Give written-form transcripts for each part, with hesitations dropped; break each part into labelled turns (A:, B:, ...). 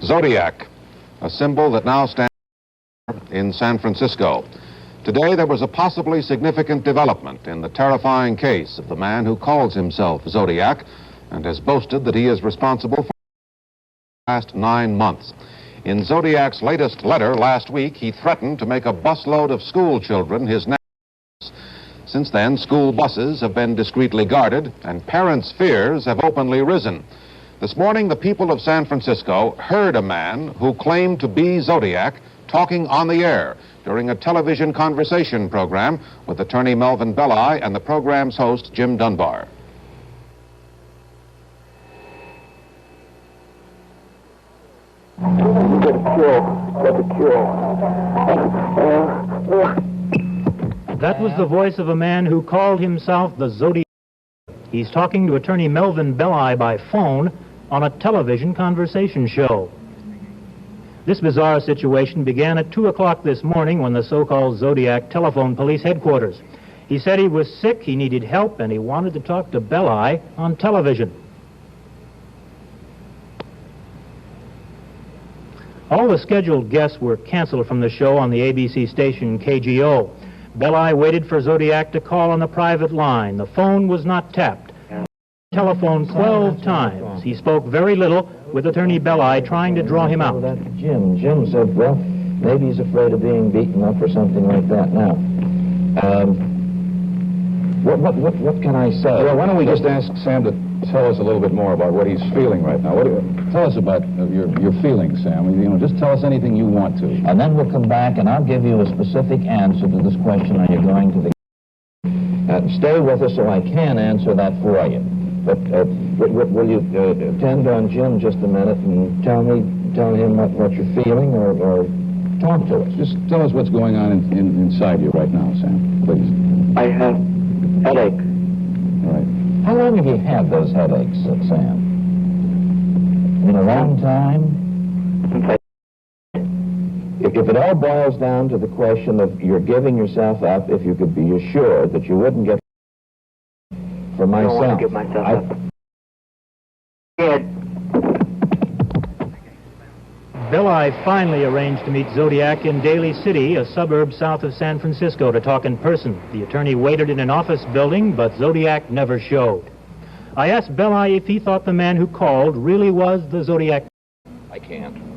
A: Zodiac, a symbol that now stands in San Francisco. Today there was a possibly significant development in the terrifying case of the man who calls himself Zodiac and has boasted that he is responsible for the last 9 months. In Zodiac's latest letter last week, he threatened to make a busload of school children his next. Since then, school buses have been discreetly guarded and parents' fears have openly risen. This morning, the people of San Francisco heard a man who claimed to be Zodiac talking on the air during a television conversation program with attorney Melvin Belli and the program's host, Jim Dunbar.
B: Get a cure.
C: That was the voice of a man who called himself the Zodiac. He's talking to attorney Melvin Belli by phone on a television conversation show. This bizarre situation began at 2 o'clock this morning when the so-called Zodiac telephoned police headquarters. He said he was sick, he needed help, and he wanted to talk to Belli on television. All the scheduled guests were canceled from the show on the ABC station KGO. Belli waited for Zodiac to call on the private line. The phone was not tapped. Telephoned 12 times. He spoke very little, with attorney Belli trying to draw him out.
B: Jim said, well, maybe he's afraid of being beaten up or something like that. Now, what can I say?
D: Well, why don't we just ask Sam to tell us a little bit more about what he's feeling right now. Tell us about your feelings, Sam. You know, just tell us anything you want to.
B: And then we'll come back and I'll give you a specific answer to this question. Are you going to the... stay with us so I can answer that for you. But will you attend on Jim just a minute and tell him what you're feeling or talk to us?
D: Just tell us what's going on inside you right now, Sam, please.
E: I have headache.
D: All right.
B: How long have you had those headaches, Sam? In a long time?
E: Since
B: If it all boils down to the question of you're giving yourself up, if you could be assured that you wouldn't get for myself.
E: I don't want to give myself up.
C: Belli finally arranged to meet Zodiac in Daly City, a suburb south of San Francisco, to talk in person. The attorney waited in an office building, but Zodiac never showed. I asked Belli if he thought the man who called really was the Zodiac.
F: I can't.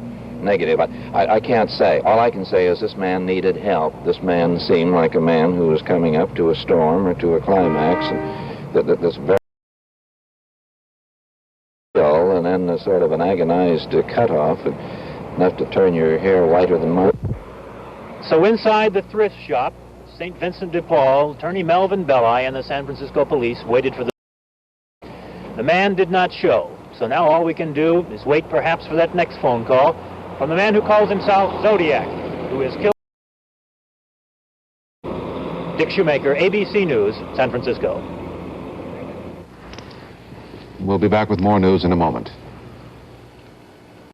F: Negative. I can't say. All I can say is this man needed help. This man seemed like a man who was coming up to a storm or to a climax, and this very dull, and then a sort of an agonized cutoff, and enough to turn your hair whiter than mine.
C: So inside the thrift shop, St. Vincent de Paul, attorney Melvin Belli and the San Francisco police waited for the man did not show. So now all we can do is wait perhaps for that next phone call from the man who calls himself Zodiac, who is killed. Dick Shoemaker, ABC News, San Francisco.
A: We'll be back with more news in a moment.